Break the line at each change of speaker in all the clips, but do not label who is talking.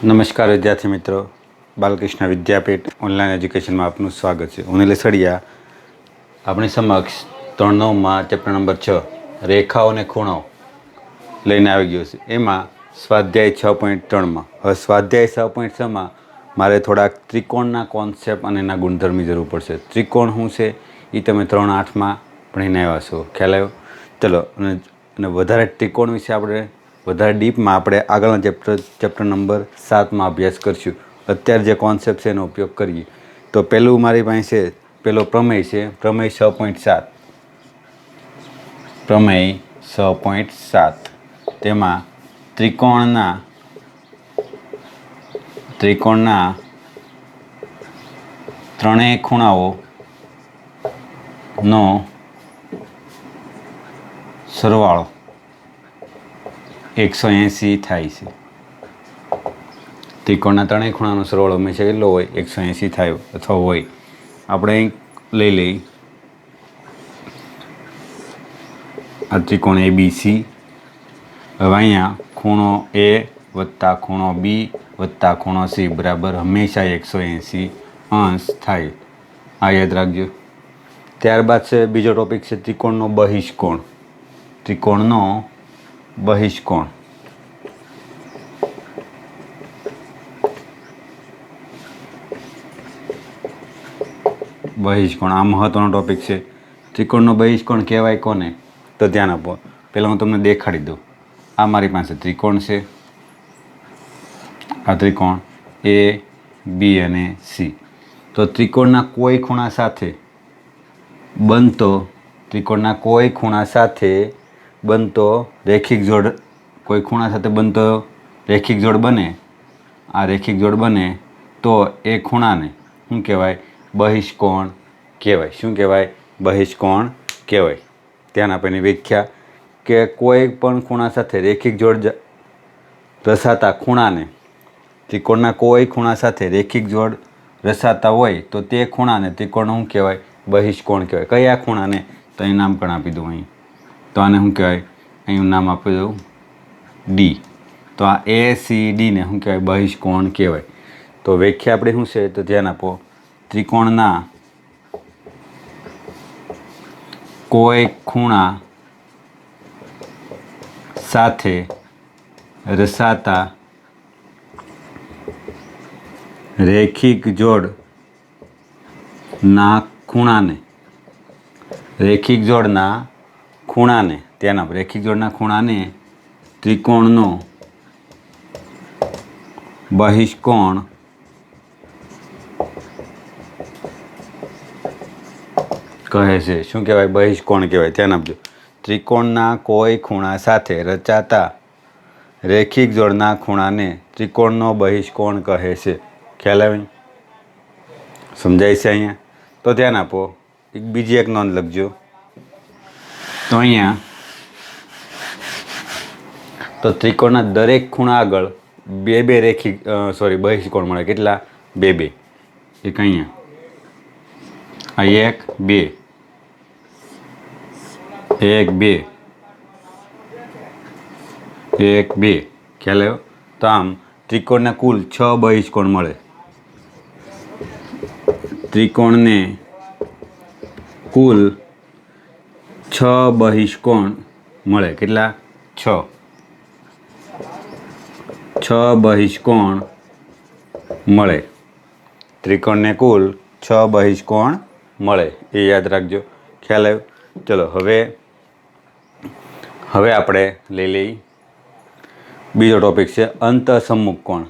નમસ્કાર વિદ્યાર્થી મિત્રો, બાલકૃષ્ણ વિદ્યાપીઠ ઓનલાઈન એજ્યુકેશનમાં આપનું સ્વાગત છે. હું નિલેશ સડિયા આપણી સમક્ષ 3/9માં ચેપ્ટર નંબર 6 રેખાઓ અને ખૂણાઓ લઈને આવી ગયો છે. એમાં સ્વાધ્યાય 6.3માં હવે સ્વાધ્યાય 6.6માં મારે થોડાક ત્રિકોણના કોન્સેપ્ટ અને એના ગુણધર્મની જરૂર પડશે. ત્રિકોણ શું છે એ તમે 3/8માં ભણીને આવ્યા છો, ખ્યાલ આવ્યો? ચલો, અને વધારે ત્રિકોણ વિશે આપણે વધારે ડીપમાં આપણે આગળના ચેપ્ટર નંબર 7માં અભ્યાસ કરશું. અત્યારે જે કોન્સેપ્ટ છે એનો ઉપયોગ કરીએ. તો પહેલું મારી પાસે પહેલો પ્રમેય છે, પ્રમેય 6.7. પ્રમેય 6.7 તેમાં ત્રિકોણના ત્રણેય ખૂણાઓનો સરવાળો 180 થાય છે. ત્રિકોણના ત્રણેય ખૂણાનો સરવાળો હંમેશા કેટલો હોય? 180 થાય અથવા હોય. આપણે લઈ લઈ આ ત્રિકોણ ABC. હવે અહીંયા ખૂણો A વત્તા ખૂણો B વત્તા ખૂણો C બરાબર હંમેશા 180 અંશ થાય. આ યાદ રાખજો. ત્યારબાદ છે બીજો ટોપિક છે ત્રિકોણનો બહિષ્કોણ. ત્રિકોણનો બહિષ્કોણ. બહિષ્કોણ આ મહત્વનો ટોપિક છે. ત્રિકોણનો બહિષ્કોણ કહેવાય કોને? તો ધ્યાન આપો. પહેલાં હું તમને દેખાડી દઉં. આ મારી પાસે ત્રિકોણ છે. આ ત્રિકોણ A, B અને C. તો ત્રિકોણના કોઈ ખૂણા સાથે બનતો રેખિક જોડ, કોઈ ખૂણા સાથે બનતો રેખિક જોડ બને. આ રેખિક જોડ બને તો એ ખૂણાને શું કહેવાય? બહિષ્કોણ કહેવાય. શું કહેવાય? બહિષ્કોણ કહેવાય. ધ્યાન આપીને વ્યાખ્યા કે કોઈ પણ ખૂણા સાથે રેખિક જોડ રસાતા ખૂણાને, ત્રિકોણના કોઈ ખૂણા સાથે રેખિક જોડ રસાતા હોય તો તે ખૂણાને ત્રિકોણ શું કહેવાય? બહિષ્કોણ કહેવાય. કયા ખૂણાને? તો અહીં નામકરણ આપી દઉં. અહીં તો આને શું કહેવાય? અહીં નામ આપી દઉં D. તો આ ACDને શું કહેવાય? બહિષ્કોણ કહેવાય. તો વ્યાખ્યા આપણે શું છે તો ધ્યાન આપો. ત્રિકોણના કોઈ ખૂણા સાથે રસાતા રેખિક જોડના ખૂણાને ધ્યાન આપો. રેખિક જોડના ખૂણાને ત્રિકોણનો બહિષ્કોણ કહે છે. શું કહેવાય? બહિષ્કોણ કહેવાય. ધ્યાન આપજો. ત્રિકોણના કોઈ ખૂણા સાથે રચાતા રેખિક જોડના ખૂણાને ત્રિકોણનો બહિષ્કોણ કહે છે. ખ્યાલ આવે? સમજાય છે અહીંયા? તો ધ્યાન આપો. બીજી એક નોંધ લખજો. તો અહીંયા તો ત્રિકોણના દરેક ખૂણા આગળ બે બહિષ્કોણ મળે. કેટલા? બે. એક અહીંયા, આ 1 2. ખ્યાલ આવ્યો? તો આમ ત્રિકોણના કુલ 6 બહિષ્કોણ મળે. ત્રિકોણને કુલ 6 બહિષ્કોણ મળે. કેટલા? 6 બહિષ્કોણ મળે. ત્રિકોણને કુલ 6 બહિષ્કોણ મળે. એ યાદ રાખજો. ખ્યાલ આવ્યો? ચલો, હવે આપણે લઈ લઈ બીજો ટોપિક છે અંતઃસમ્મુખ કોણ.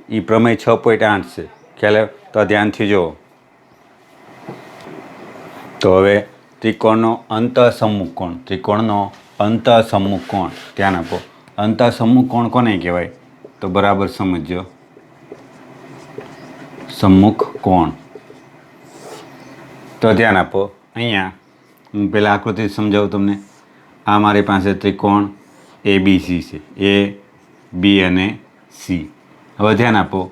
એ પ્રમેય 6.8 છે. ખ્યાલ આવ્યો? તો ધ્યાનથી જુઓ. તો હવે ત્રિકોણનો અંતઃસમ્મુખ કોણ. ધ્યાન આપો. અંતઃસમ્મુખ કોણ કોને કહેવાય? તો બરાબર સમજજો. સમ્મુખ કોણ. તો ધ્યાન આપો. અહીંયા હું પહેલાં આકૃતિ સમજાવું તમને. આ મારી પાસે ત્રિકોણ ABC છે. A, B અને C. હવે ધ્યાન આપો.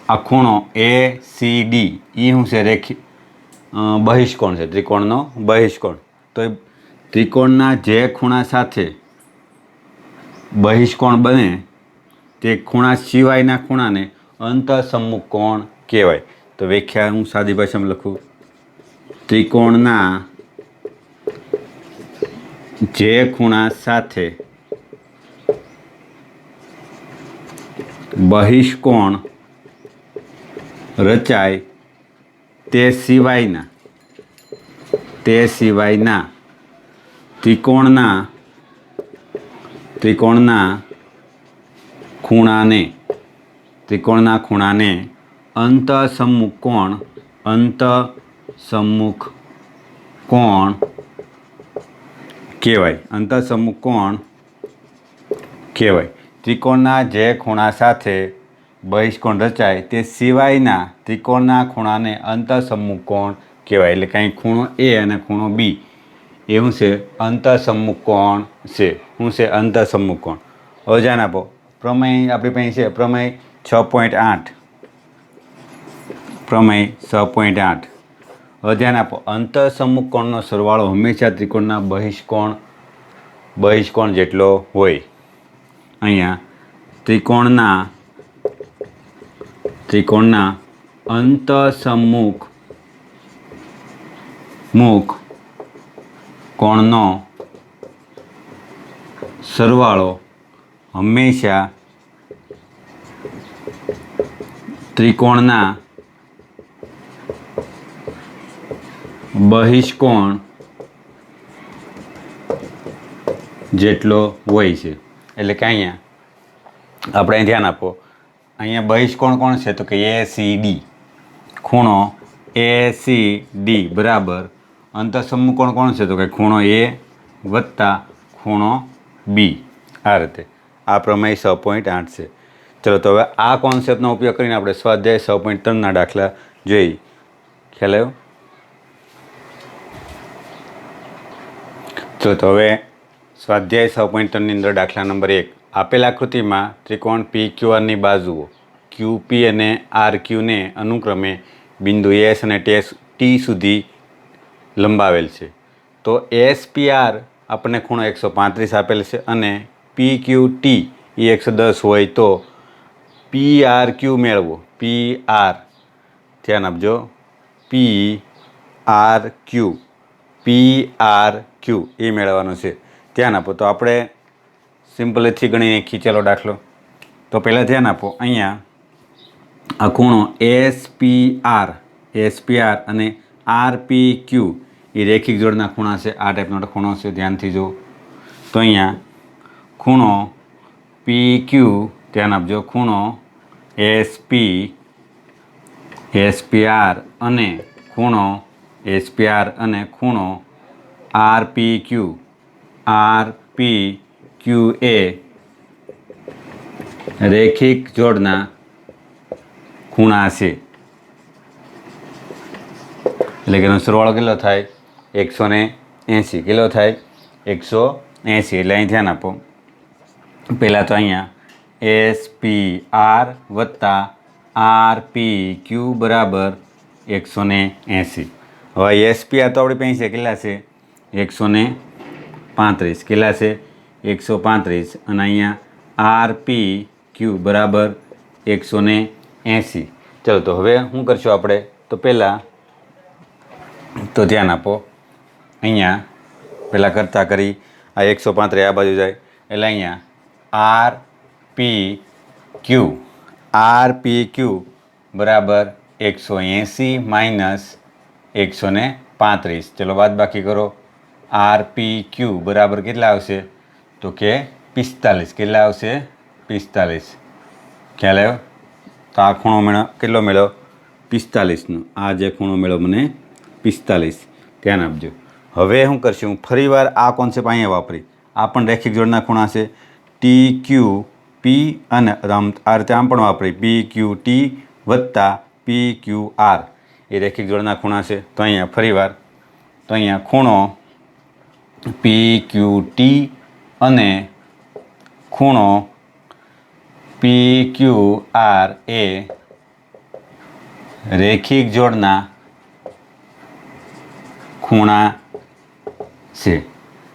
આ ખૂણો ACD એ શું છે? બહિષ્કોણ છે. ત્રિકોણનો બહિષ્કોણ. તો એ ત્રિકોણના જે ખૂણા સાથે બહિષ્કોણ બને તે ખૂણા સિવાયના ખૂણાને અંતઃસમ્મુખ કોણ કહેવાય. તો વ્યાખ્યા હું સાદી ભાષામાં લખું. ત્રિકોણના જે ખૂણા સાથે બહિષ્કોણ રચાય તે સિવાયના ત્રિકોણના ખૂણાને અંતઃસમ્મુખ કોણ કહેવાય. ત્રિકોણના જે ખૂણા સાથે બહિષ્કોણ રચાય તે સિવાયના ત્રિકોણના ખૂણાને અંતઃસમ્મુખ કોણ કહેવાય. એટલે કાંઈ ખૂણો એ અને ખૂણો બી એ શું છે? અંતઃસમ્મુખ કોણ છે. શું છે? અંતઃસમ્મુખ કોણ. હવે ધ્યાન આપો. પ્રમેય આપણી પાસે છે પ્રમેય 6.8. હવે ધ્યાન આપો. અંતઃસમ્મુખ કોણનો સરવાળો હંમેશા ત્રિકોણના બહિષ્કોણ જેટલો હોય. અહીંયા ત્રિકોણના અંતઃસમ્મુખ કોણનો સરવાળો હંમેશા ત્રિકોણના બહિષ્કોણ જેટલો હોય છે. એટલે કે અહીંયા આપણે ધ્યાન આપો. અહીંયા બહિષ્કોણ કોણ છે? તો કે ACD. ખૂણો ACD બરાબર અંતઃસમ્મુખ કોણ છે? તો કે ખૂણો A વત્તા ખૂણો B. આ રીતે આ પ્રમેય 6.8 છે. ચલો તો હવે આ કોન્સેપ્ટનો ઉપયોગ કરીને આપણે સ્વાધ્યાય 6.3ના દાખલા જોઈ. ખ્યાલ આવ્યો? ચલો તો હવે સ્વાધ્યાય 6.3ની અંદર દાખલા નંબર 1. આપેલ આકૃતિમાં ત્રિકોણ PQRની બાજુઓ QP અને RQ ને અનુક્રમે બિંદુ S અને T સુધી લંબાવેલ છે. તો SPR આપણને ખૂણો 135 આપેલ છે અને PQT એ 110 હોય તો PRQ મેળવો. PR ધ્યાન આપજો. PRQ એ મેળવવાનું છે. ધ્યાન આપો. તો આપણે સિમ્પલથી ગણી નાખીએ. ચાલો દાખલો. તો પહેલાં ધ્યાન આપો. અહીંયા આ ખૂણો SPR અને RPQ એ રેખિક જોડના ખૂણા છે. આ ટાઈપનો ખૂણો છે. ધ્યાનથી જુઓ. તો અહીંયા ખૂણો PQ ધ્યાન આપજો. ખૂણો SPR અને ખૂણો RPQ એ રેખિક જોડના ખૂણા છે. એટલે કે એનો સરવાળો કેટલો થાય? 180. કેટલો થાય? 180. એટલે અહીં ધ્યાન આપો. પહેલાં તો અહીંયા SPR વત્તા RPQ બરાબર 180. હવે SPR તો આપણી પાસે કેટલા છે? 135. કેટલા છે? 135. અને અહીંયા RPQ બરાબર 180. ચલો તો હવે શું કરશું આપણે? તો પહેલાં તો ધ્યાન આપો. અહીંયા પહેલાં કરતાં કરી આ 135 આ બાજુ જાય એટલે અહીંયા RPQ બરાબર 180 માઇનસ 135. ચલો બાદ બાકી કરો. RPQ બરાબર કેટલા આવશે? તો કે 45. કેટલા આવશે? 45. ખ્યાલ આવ્યો? તો આ ખૂણો કેટલો મેળવ્યો? 45નો. આ જે ખૂણો મેળવ્યો મને 45. ધ્યાન આપજો. હવે શું કરશું? ફરીવાર આ કોન્સેપ્ટ અહીંયા વાપરી. આ પણ રેખિક જોડના ખૂણા છે. TQP અને આ રીતે આમ પણ વાપરી. PQT વત્તા PQR એ રેખિક જોડના ખૂણા છે. તો અહીંયા ફરીવાર તો અહીંયા ખૂણો PQT અને ખૂણો PQR એ રેખિક જોડના ખૂણા છે.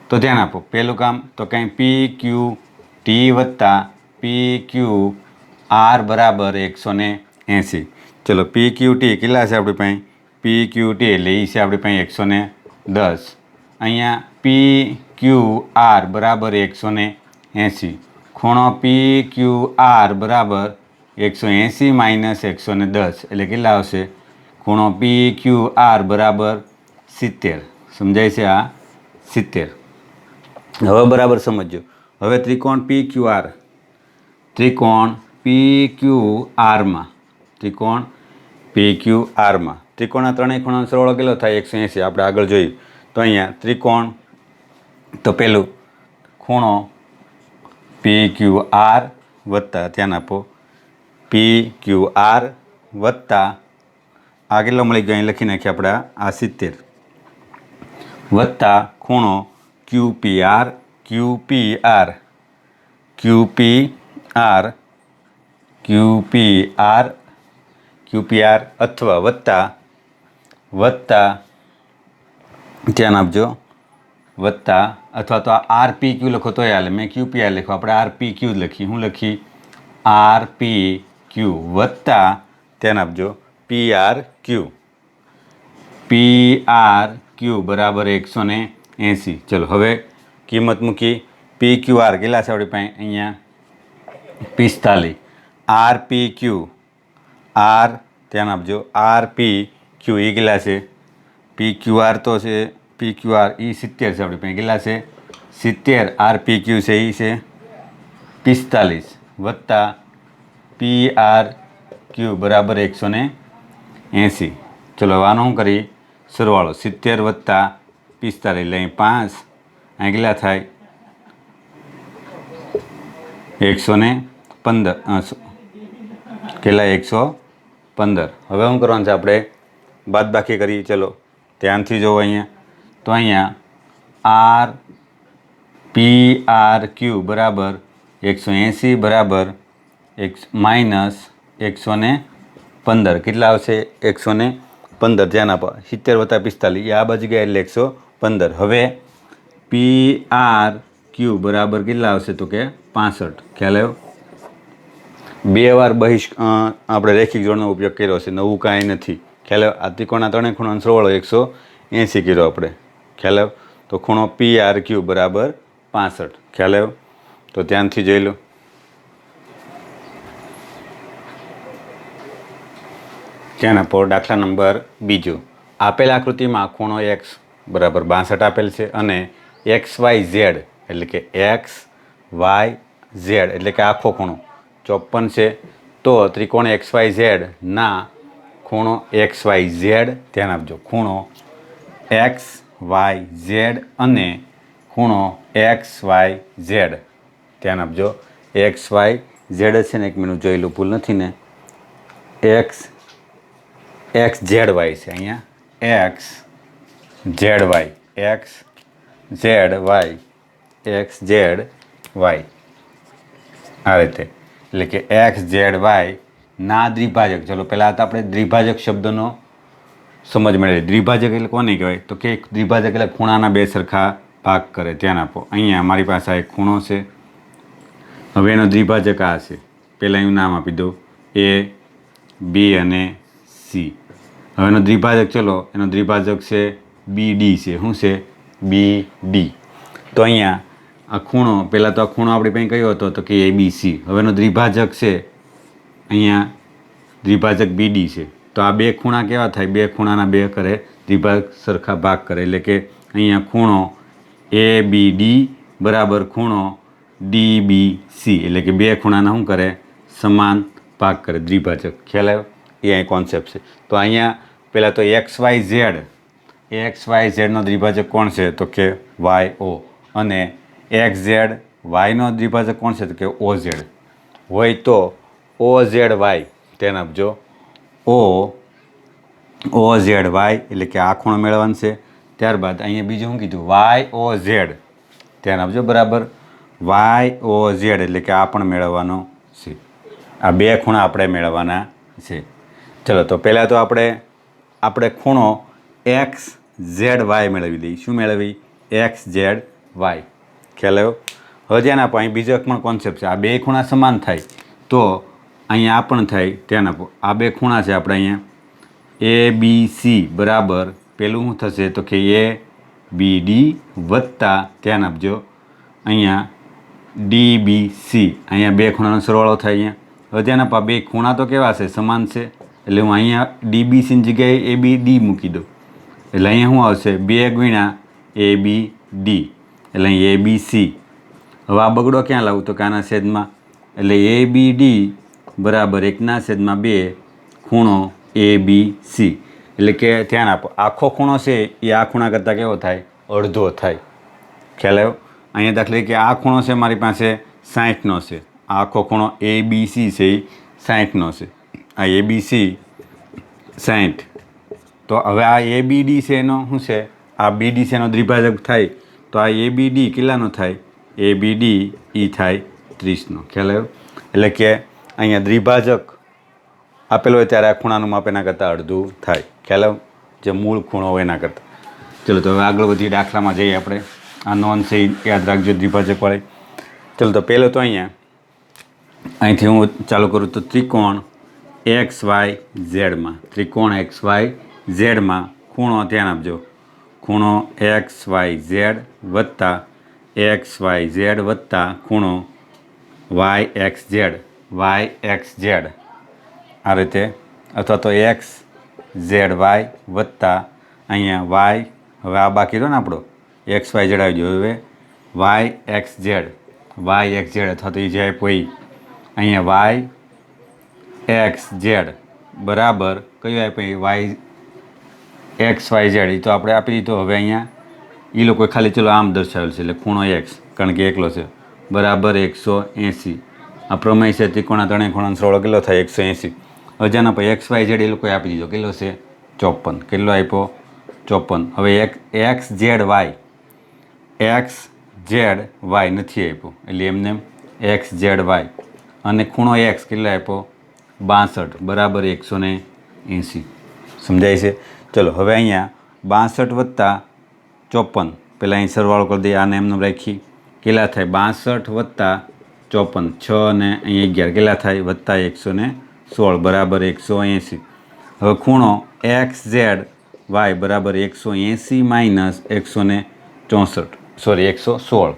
તો ધ્યાન આપો. પહેલું કામ તો કંઈ PQT વત્તા PQR બરાબર 180. ચલો PQT કેટલા છે આપણી પાસે? PQT એટલે એ છે આપણી પાસે 110. અહીંયા PQR બરાબર 180. ખૂણો PQR બરાબર 180 માઇનસ 110 એટલે કેટલા આવશે? ખૂણો PQR બરાબર 70. સમજાય છે? આ 70. હવે બરાબર સમજો. હવે ત્રિકોણ PQR ત્રિકોણના ત્રણેય ખૂણાનો સરવાળો કેટલો થાય? 180. આપણે આગળ જોયું. તો અહીંયા ત્રિકોણ, તો પેલું ખૂણો PQR વત્તા, ધ્યાન આપો, PQR વત્તા આ કેટલો મળી ગયો? અહીં લખી નાખીએ આપણે, આ 70 વત્તા ખૂણો QPR અથવા વત્તા ધ્યાન આપજો, વત્તા અથવા તો RPQ લખો તોય હાલે. મેં QPR લખ્યું, આપણે RPQ જ લખી. શું લખી? RPQ વત્તા ધ્યાન આપજો PRQ બરાબર 180. ચલો હવે કિંમત મૂકી. PQR કેટલા છે આપણી પાસે? અહીંયા 45. RPQ ધ્યાન આપજો, RPQ એ કેટલા છે? PQR તો છે, PQR એ 70 છે આપણી પાસે. કેટલા છે? 70. RPQ છે એ છે 45 વત્તા PRQ બરાબર 180. ચલો આનો શું કરી? સરવાળો 70 વત્તા 45 એટલે અહીં 5. અહીં કેટલા થાય? 115. કેટલા? 115. હવે શું કરવાનું છે આપણે? બાદબાકી કરીએ. ચલો ધ્યાનથી જુઓ અહીંયા. તો અહીંયા PRQ બરાબર 180 બરાબર માઇનસ 115. કેટલા આવશે? 115. ધ્યાન આપો, 70 વત્તા 45 એ આ બાજુ ગયા એટલે 115. હવે PRQ બરાબર કેટલા આવશે? તો કે 65. ખ્યાલ આવ્યો? 2 વાર આપણે રેખિક જોડનો ઉપયોગ કર્યો છે, નવું કાંઈ નથી. ખ્યાલ આવ્યો? આ ત્રિકોણના ત્રણેય ખૂણાનો સરવાળો 180 કર્યો આપણે. ખ્યાલ આવ્યો? તો ખૂણો PRQ બરાબર 65. ખ્યાલ આવ્યો? તો ધ્યાનથી જોઈ લો. ધ્યાન આપો. દાખલા નંબર 2. આપેલ આકૃતિમાં ખૂણો X બરાબર 62 આપેલ છે અને XYZ એટલે કે XYZ એટલે કે આખો ખૂણો 54 છે. તો ત્રિકોણ XYZ ના ખૂણો XYZ, ધ્યાન આપજો, ખૂણો XYZ અને ખૂણો XYZ, ધ્યાન આપજો, XYZ છે ને, એક મિનિટ જોઈ લો, ભૂલ નથી ને, XZY છે અહીંયા, XZY આ રીતે, એટલે કે XZY ના દ્વિભાજક. ચલો પહેલાં તો આપણે દ્વિભાજક શબ્દનો સમજ મેળવીએ. દ્વિભાજક એટલે કોને કહેવાય? તો કે દ્વિભાજક એટલે ખૂણાના બે સરખા ભાગ કરે. ધ્યાન આપો, અહીંયા મારી પાસે આ એક ખૂણો છે, હવે એનો દ્વિભાજક આ છે. પહેલાં એનું નામ આપી દો A, B અને C. હવે એનો દ્વિભાજક, ચલો એનો દ્વિભાજક છે BD છે. શું છે? BD. તો અહીંયા આ ખૂણો, પહેલાં તો આ ખૂણો આપણી પાસે કયો હતો? તો કે ABC. હવે એનો દ્વિભાજક છે અહીંયા, દ્વિભાજક BD છે. તો આ બે ખૂણા કેવા થાય? બે ખૂણાના બે કરે દ્વિભાજક સરખા ભાગ કરે. એટલે કે અહીંયા ખૂણો ABD બરાબર ખૂણો DBC, એટલે કે બે ખૂણાના શું કરે? સમાન ભાગ કરે, દ્વિભાજક. ખ્યાલ આવ્યો? એ અહીં કોન્સેપ્ટ છે. તો અહીંયા પહેલાં તો XYZનો દ્વિભાજક કોણ છે? તો કે YO. અને XZYનો દ્વિભાજક કોણ છે? તો કે OZ. હોય તો OZY, ધ્યાન આપજો, OZY એટલે કે આ ખૂણો મેળવવાનો છે. ત્યારબાદ અહીંયા બીજું શું કીધું? YOZ, ધ્યાન આપજો, બરાબર, YOZ એટલે કે આ પણ મેળવવાનો છે. આ બે ખૂણા આપણે મેળવવાના છે. ચલો તો પહેલાં તો આપણે ખૂણો XZY મેળવી દઈએ. શું મેળવી? XZY. ખ્યાલ આવ્યો? હવે ધ્યાન આપો, અહીં બીજો પણ કોન્સેપ્ટ છે. આ બે ખૂણા સમાન થાય તો અહીંયા આ પણ થાય. ધ્યાન આપો, આ બે ખૂણા છે આપણે અહીંયા એ બી સી બરાબર પેલું શું થશે તો કે એ બી ડી વત્તા ધ્યાન આપજો અહીંયા ડી બી સી. અહીંયા બે ખૂણાનો સરવાળો થાય અહીંયા. હવે ધ્યાન આપો, બે ખૂણા તો કેવા છે? સમાન છે. એટલે હું અહીંયા ડી બી સીની જગ્યાએ એ બી ડી મૂકી દઉં. એટલે અહીંયા શું આવશે? 2 ગુણ્યા એ બી ડી એટલે અહીં એ બી સી. હવે આ બગડો ક્યાં લાવું? તો કે આના છેદમાં. એટલે એ બી ડી બરાબર 1/2 ખૂણો એ બી સી. એટલે કે ધ્યાન આપો, આખો ખૂણો છે એ આ ખૂણા કરતાં કેવો થાય? અડધો થાય. ખ્યાલ આવ્યો? અહીંયા દાખલા તરીકે આ ખૂણો છે મારી પાસે 60નો છે. આ આખો ખૂણો એ બી સી છે એ 60નો છે. આ એ બી સી 60. તો હવે આ એ બી ડી છે એનો શું છે? આ બી ડી છે એનો દ્વિભાજક થાય તો આ એ બી ડી કેટલાનો થાય? એ બી ડી એ થાય 30નો. ખ્યાલ આવ્યો? એટલે કે અહીંયા દ્વિભાજક આપેલો હોય ત્યારે આ ખૂણાનું માપ એના કરતાં અડધું થાય. ખ્યાલ આવ્યો? જે મૂળ ખૂણો હોય એના કરતાં. ચલો તો હવે આગળ વધી દાખલામાં જઈએ આપણે. આ નોન છે એ યાદ રાખજો દ્વિભાજક વાળી. ચલો તો પહેલો તો અહીંથી હું ચાલુ કરું તો ત્રિકોણ એક્સ વાય ઝેડમાં, ત્રિકોણ એક્સ વાય ઝેડમાં ખૂણો ધ્યાન આપજો, ખૂણો એક્સ વાય ઝેડ વત્તા એક્સ વાય ઝેડ વત્તા ખૂણો વાય એક્સ ઝેડ આ રીતે, અથવા તો એક્સ ઝેડ વાય વત્તા અહીંયા વાય. હવે આ બાકી રહ્યો ને આપણો એક્સ વાય ઝેડ આવી ગયો. હવે વાય એક્સ ઝેડ અથવા તો એ જે આપ્યો અહીંયા વાય એક્સ ઝેડ બરાબર કયું આપ્યું? Y X Y Z. એ તો આપણે આપી દીધો. હવે અહીંયા એ લોકો ખાલી ચલો આમ દર્શાવેલ છે એટલે ખૂણો એક્સ કારણ કે એકલો છે બરાબર 180. આ પ્રમેય છે ત્રિકોણના ત્રણેય ખૂણાનો સરવાળો કેટલો થાય? 180. હવે જેના પર એક્સ વાય ઝેડ એ લોકોએ આપી દીધો કેટલો છે? 54. કેટલો આપ્યો? 54. હવે એક્સ ઝેડ વાય નથી આપ્યો એટલે એમને એક્સ ઝેડ વાય અને ખૂણો એક્સ કેટલો આપ્યો? 62 બરાબર 180. સમજાય છે? ચલો હવે અહીંયા 62 વત્તા 54 પહેલાં અહીં સરવાળો કરી દઈએ. આને એમને રાખી કેટલા થાય? 62 વત્તા 54 6 અને અહીં 11 કેટલા થાય? વત્તા 116 બરાબર 180. હવે ખૂણો એક્સ ઝેડ વાય બરાબર 180 માઇનસ 164 સોરી 116.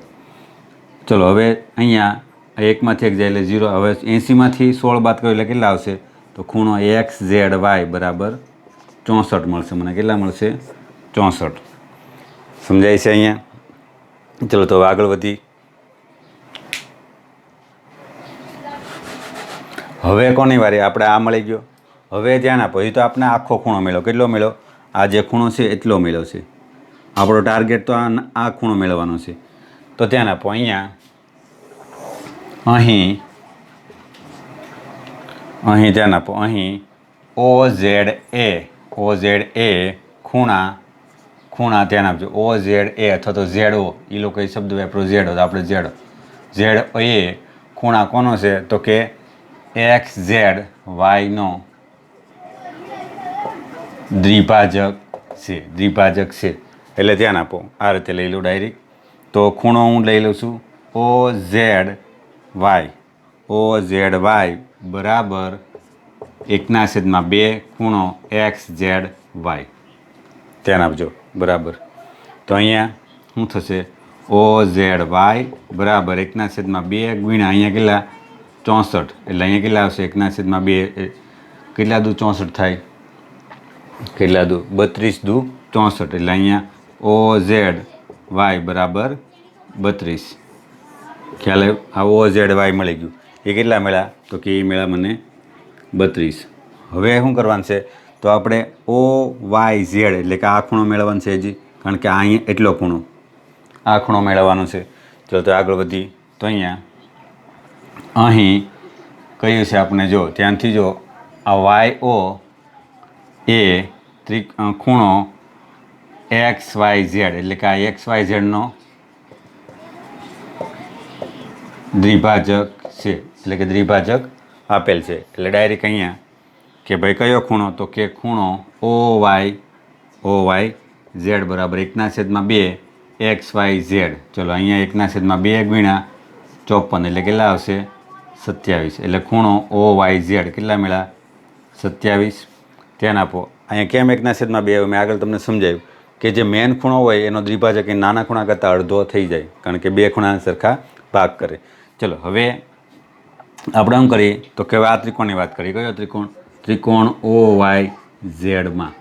ચલો હવે અહીંયા એકમાંથી એક જાય એટલે 0. હવે 80માંથી 16 બાદ કર્યો એટલે કેટલા આવશે? તો ખૂણો એક્સ ઝેડ વાય બરાબર 64 મળશે મને. કેટલા મળશે? 64. સમજાય છે અહીંયા? ચલો તો હવે આગળ વધી. હવે કોની વારી? આપણે આ મળી ગયો. હવે ધ્યાન આપો, એ તો આપણે આખો ખૂણો મેળવ્યો. કેટલો મેળવ્યો? આ જે ખૂણો છે એટલો મેળવ્યો છે. આપણો ટાર્ગેટ તો આ ખૂણો મેળવવાનો છે. તો ધ્યાન આપો, અહીં ધ્યાન આપો, અહીં ઓ ઝેડ એ ખૂણા ધ્યાન આપજો. ઓ ઝેડ એ અથવા તો ઝેડ ઓ એ લોકો એ શબ્દ વાપરો ઝેડ તો આપણે ઝેડ એ ખૂણા કોનો છે? તો કે એક્સ ઝેડ વાયનો દ્વિભાજક છે. એટલે ધ્યાન આપો, આ રીતે લઈ લો ડાયરેક્ટ. તો ખૂણો હું લઈ લઉં છું ઓ ઝેડ વાય બરાબર 1/2 ખૂણો એક્સ ઝેડ વાય. ધ્યાન આપજો બરાબર. તો અહીંયા શું થશે? ઓ ઝેડ વાય બરાબર 1/2 ગુણ્યા અહીંયા કેટલા? 64. એટલે અહીંયા કેટલા આવશે? 1/2 કેટલા દુ 64 થાય? કેટલા દુ 32 દુ 64. એટલે અહીંયા ઓ ઝેડ વાય બરાબર 32. ખ્યાલ આવ્યો? આ ઓ ઝેડ વાય મળી ગયું. એ કેટલા મળ્યા? તો કે એ મળ્યા મને 32. હવે શું કરવાનું છે? તો આપણે ઓ વાય ઝેડ એટલે કે આ ખૂણો મેળવવાનો છે હજી, કારણ કે અહીંયા એટલો ખૂણો આ ખૂણો મેળવવાનો છે. ચલો તો આગળ વધી. તો અહીં કયું છે આપણે? જો ધ્યાનથી જો, આ વાય ઓ એ ખૂણો એક્સ વાય ઝેડ એટલે કે આ એક્સ વાય ઝેડનો દ્વિભાજક છે. એટલે કે દ્વિભાજક આપેલ છે. એટલે ડાયરેક્ટ અહીંયા કે ભાઈ કયો ખૂણો? તો કે ખૂણો ઓ વાય ઝેડ બરાબર 1/2 એક્સ વાય ઝેડ. ચલો અહીંયા 1/2 ગુણ્યા 54 એટલે કેટલા આવશે 27. એટલે ખૂણો OYZ કેટલા મળ્યા 27. ધ્યાન આપો અહીંયા કેમ 1/2 મેં આગળ તમને સમજાવ્યું કે જે મેન ખૂણો હોય એનો દ્વિભાજક એ નાના ખૂણા કરતાં અડધો થઈ જાય, કારણ કે બે ખૂણા સરખા ભાગ કરે. ચલો હવે આપણે શું કરીએ તો કે આ ત્રિકોણની વાત કરીએ. કયો ત્રિકોણ? ત્રિકોણ OYZ-માં.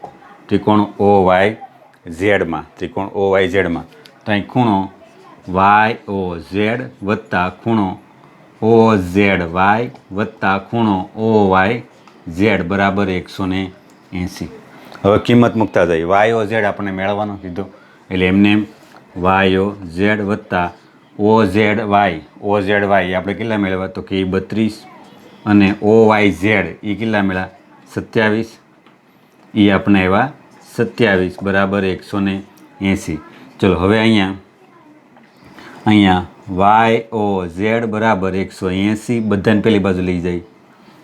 ત્રિકોણ OYZ-માં. ત્રિકોણ OYZ-માં. તો અહીં ખૂણો YOZ વત્તા ખૂણો OZY વત્તા ખૂણો OYZ બરાબર 180. હવે કિંમત મૂકતા જાય. YOZ આપણને મેળવવાનું કીધું એટલે એમને YOZ વત્તા OZY આપણે કેટલા મેળવ્યા તો કે 32 અને OYZ એ કેટલા મળ્યા 27. એ આપણે આવ્યા 27 બરાબર 180. ચલો હવે અહીંયા YOZ બરાબર 180 બધાને પેલી બાજુ લઈ જાય.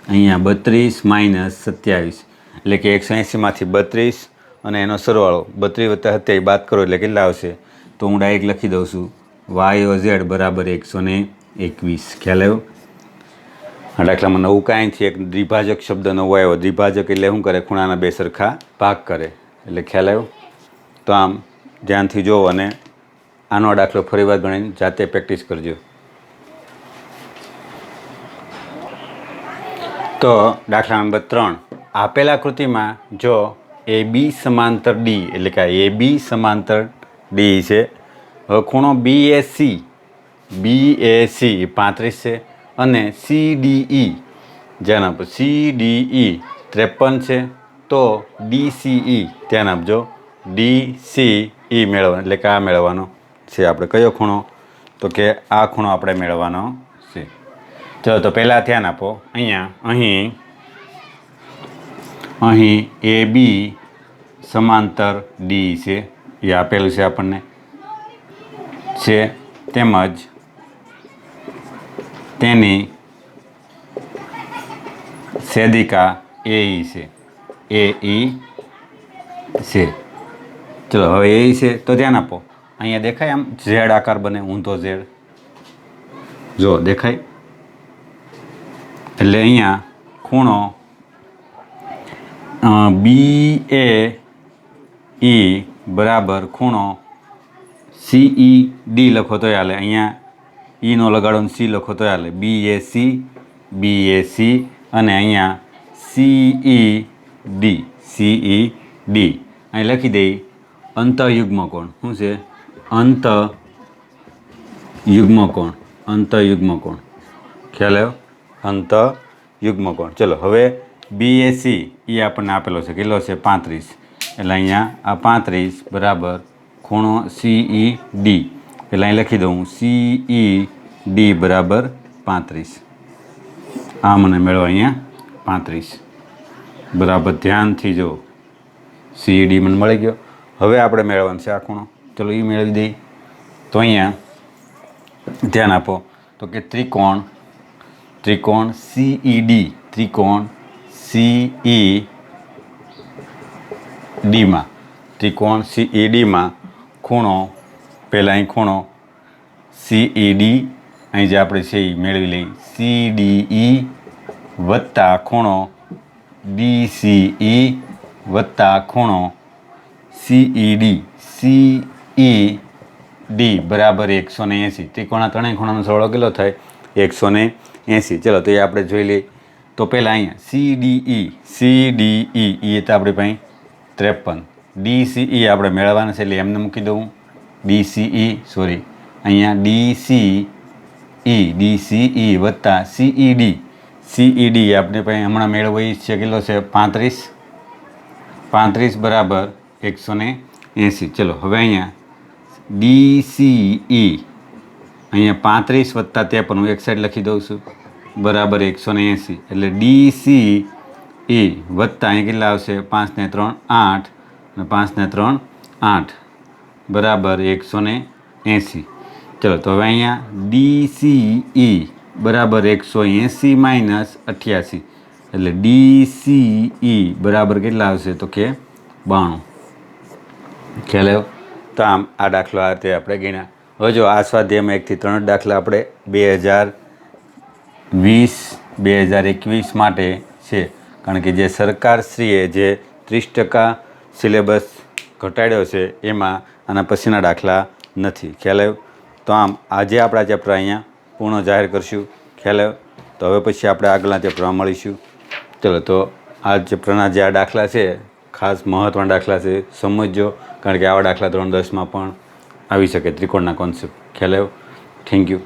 અહીંયા 32 માઇનસ 27 એટલે કે 180માંથી 32 અને એનો સરવાળો 32 વત્તા 27 બાદ કરો એટલે કેટલા આવશે? તો હું ડાયરેક્ટ લખી દઉં છું YOZ બરાબર 121. ખ્યાલ આવ્યો? આ દાખલામાં નવું કાંઈ નથી, એક દ્વિભાજક શબ્દ નવો આવ્યો. દ્વિભાજક એટલે શું કરે? ખૂણાના બે સરખા ભાગ કરે. એટલે ખ્યાલ આવ્યો? તો આમ ધ્યાનથી જોવો અને આનો દાખલો ફરીવાર ગણીને જાતે પ્રેક્ટિસ કરજો. તો દાખલા નંબર 3, આપેલા કૃતિમાં જો AB સમાંતર D એટલે કે AB સમાંતર D છે. હવે ખૂણો BAC 35 છે અને CDE ધ્યાન આપો CDE 53 છે. તો DCE ધ્યાન આપજો DCE મેળવવાનો એટલે કે આ મેળવવાનો છે આપણે. કયો ખૂણો? તો કે આ ખૂણો આપણે મેળવવાનો છે. ચલો તો પહેલાં ધ્યાન આપો. અહીં AB સમાંતર D છે એ આપેલું છે આપણને છે, તેમજ તેની છેદિકા AE છે. ચલો હવે AE છે તો ધ્યાન આપો. અહીંયા દેખાય આમ Z આકાર બને, ઊંધો Z જો દેખાય. એટલે અહીંયા ખૂણો BAE બરાબર ખૂણો CED લખો તો હાલે. અહીંયા E નો લગાડો C લખો તો હાલે. BAC અને અહીંયા CED અહીં લખી દઈ. અંતઃયુગ્મ કોણ શું છે? અંતઃયુગ્મ કોણ. ખ્યાલ આવ્યો? અંતઃયુગ્મ કોણ. ચલો હવે BAC એ આપણને આપેલો છે કેટલો છે? 35. એટલે અહીંયા આ 35 બરાબર ખૂણો CED એટલે અહીં લખી દઉં CED બરાબર 35. આ મને મેળવો અહીંયા 35 બરાબર. ધ્યાનથી જો CED મને મળી ગયો. હવે આપણે મેળવવાનું છે આ ખૂણો. ચલો એ મેળવી દઈએ. તો અહીંયા ધ્યાન આપો તો કે ત્રિકોણ CED ત્રિકોણ CEDમાં ખૂણો પહેલાં અહીં ખૂણો CED અહીં જે આપણે છે એ મેળવી લઈ. CDE વત્તા ખૂણો DCE વત્તા ખૂણો CED બરાબર 180. ત્રિકોણના ત્રણેય ખૂણાનો સરવાળો કેટલો થાય? 180. ચલો તો એ આપણે જોઈ લઈએ. તો પહેલાં અહીંયા CDE એ તો આપણી પાસે 53. DCE આપણે મેળવવાના છે એટલે એમને મૂકી દઉં DCE અહીંયા DCE વત્તા CED આપણે પાસે હમણાં મેળવો એ છે કેટલો છે? 35 બરાબર 180. ચલો હવે અહીંયા DCE અહીંયા 35 વત્તા 53 હું એક સાઈડ લખી દઉં છું બરાબર 180. એટલે DCE વત્તા અહીંયા કેટલા આવશે? 5 ને 3 8 અને 5 ને 3 8 બરાબર 180. ચલો તો હવે અહીંયા DCE બરાબર 180 માઇનસ 88 એટલે DCE બરાબર કેટલા આવશે? તો કે 92. ખ્યાલ આવ્યો? તો આમ આ દાખલો આ રીતે આપણે ગણ્યા. હવે જો આ સ્વાધ્યાયમાં 1 થી 3 દાખલા આપણે 2020-2021 માટે છે, કારણ કે જે સરકારશ્રીએ જે 30% સિલેબસ ઘટાડ્યો છે એમાં આના પછીના દાખલા નથી. ખ્યાલ આવ્યો? તો આમ આજે આપણા ચેપ્ટર અહીંયા પૂર્ણ જાહેર કરશું. ખ્યાલ આવ્યો? તો હવે પછી આપણે આગળના ચેપ્ટરમાં મળીશું. ચલો, તો આ ચેપ્ટરના જે આ દાખલા છે ખાસ મહત્ત્વના દાખલા છે, સમજજો, કારણ કે આવા દાખલા ધોરણ 10માં પણ આવી શકે, ત્રિકોણના કોન્સેપ્ટ. ખ્યાલ આવ્યો? Thank you.